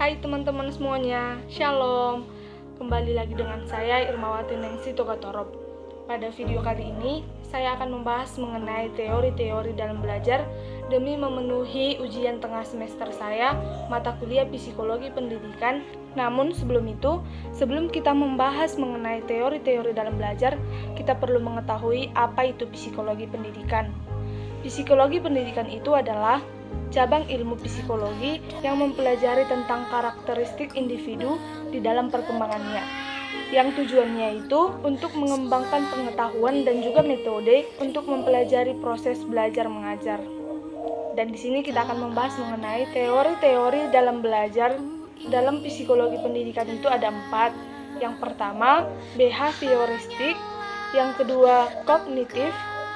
Hai teman-teman semuanya, Shalom. Kembali lagi dengan saya Irmawati Nengsi Togatorob. Pada video kali ini, saya akan membahas mengenai teori-teori dalam belajar demi memenuhi ujian tengah semester saya, mata kuliah Psikologi Pendidikan. Namun sebelum kita membahas mengenai teori-teori dalam belajar, kita perlu mengetahui apa itu psikologi pendidikan. Psikologi pendidikan itu adalah cabang ilmu psikologi yang mempelajari tentang karakteristik individu di dalam perkembangannya, yang tujuannya itu untuk mengembangkan pengetahuan dan juga metode untuk mempelajari proses belajar mengajar. Dan di sini kita akan membahas mengenai teori-teori dalam belajar dalam psikologi pendidikan itu ada 4. Yang pertama, behavioristik, yang kedua, kognitif,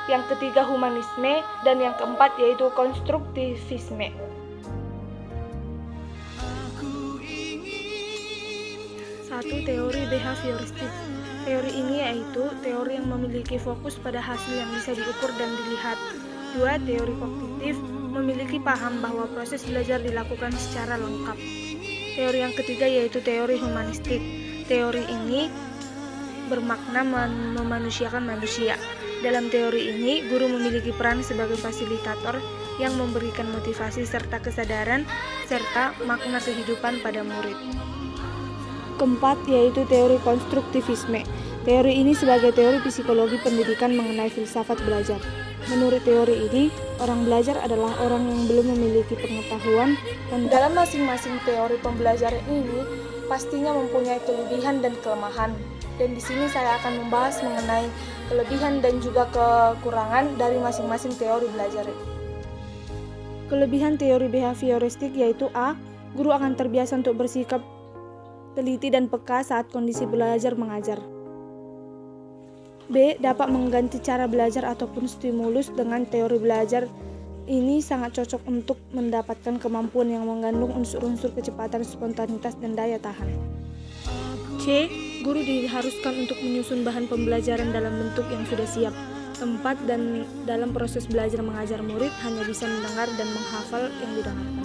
yang ketiga humanisme, dan yang keempat yaitu konstruktivisme. Satu, teori behavioristik. Teori ini yaitu teori yang memiliki fokus pada hasil yang bisa diukur dan dilihat. 2. Teori kognitif memiliki paham bahwa proses belajar dilakukan secara lengkap. Teori yang ketiga yaitu teori humanistik. Teori ini bermakna memanusiakan manusia. Dalam teori ini, guru memiliki peran sebagai fasilitator yang memberikan motivasi serta kesadaran serta makna kehidupan pada murid. Keempat, yaitu teori konstruktivisme. Teori ini sebagai teori psikologi pendidikan mengenai filsafat belajar. Menurut teori ini, orang belajar adalah orang yang belum memiliki pengetahuan, dan dalam masing-masing teori pembelajaran ini pastinya mempunyai kelebihan dan kelemahan. Dan di sini saya akan membahas mengenai kelebihan dan juga kekurangan dari masing-masing teori belajar. Kelebihan teori behavioristik yaitu A. Guru akan terbiasa untuk bersikap teliti dan peka saat kondisi belajar mengajar. B. Dapat mengganti cara belajar ataupun stimulus dengan teori belajar. Ini sangat cocok untuk mendapatkan kemampuan yang mengandung unsur-unsur kecepatan, spontanitas, dan daya tahan. C. Guru diharuskan untuk menyusun bahan pembelajaran dalam bentuk yang sudah siap. Tempat dan dalam proses belajar mengajar murid hanya bisa mendengar dan menghafal yang didengarkan.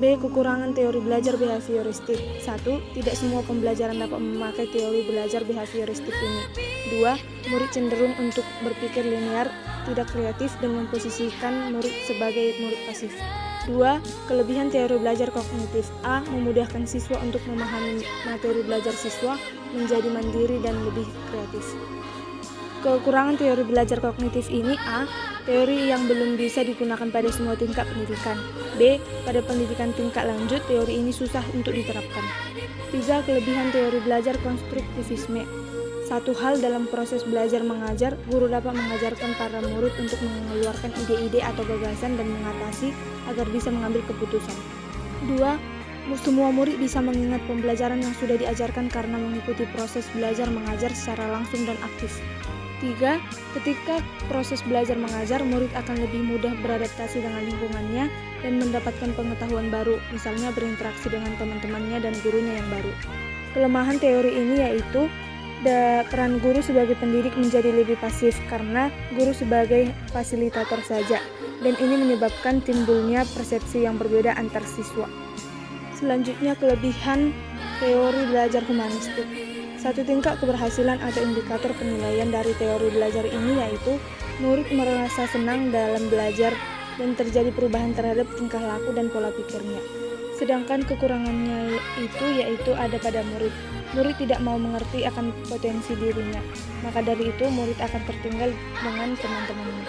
B. Kekurangan teori belajar behavioristik. 1. Tidak semua pembelajaran dapat memakai teori belajar behavioristik ini. 2. Murid cenderung untuk berpikir linear, tidak kreatif, dan memposisikan murid sebagai murid pasif. 2. Kelebihan teori belajar kognitif. A. Memudahkan siswa untuk memahami materi belajar siswa, menjadi mandiri dan lebih kreatif. Kekurangan teori belajar kognitif ini. A. Teori yang belum bisa digunakan pada semua tingkat pendidikan. B. Pada pendidikan tingkat lanjut, teori ini susah untuk diterapkan. 3. Kelebihan teori belajar konstruktivisme. Satu hal dalam proses belajar mengajar, guru dapat mengajarkan para murid untuk mengeluarkan ide-ide atau gagasan dan mengatasi agar bisa mengambil keputusan. 2. Semua murid bisa mengingat pembelajaran yang sudah diajarkan karena mengikuti proses belajar mengajar secara langsung dan aktif. 3. Ketika proses belajar mengajar, murid akan lebih mudah beradaptasi dengan lingkungannya dan mendapatkan pengetahuan baru, misalnya berinteraksi dengan teman-temannya dan gurunya yang baru. Kelemahan teori ini yaitu peran guru sebagai pendidik menjadi lebih pasif karena guru sebagai fasilitator saja, dan ini menyebabkan timbulnya persepsi yang berbeda antar siswa. Selanjutnya, kelebihan teori belajar humanistik. Satu tingkat keberhasilan atau indikator penilaian dari teori belajar ini yaitu murid merasa senang dalam belajar dan terjadi perubahan terhadap tingkah laku dan pola pikirnya. Sedangkan kekurangannya itu yaitu ada pada murid. Murid tidak mau mengerti akan potensi dirinya, maka dari itu murid akan tertinggal dengan teman-temannya.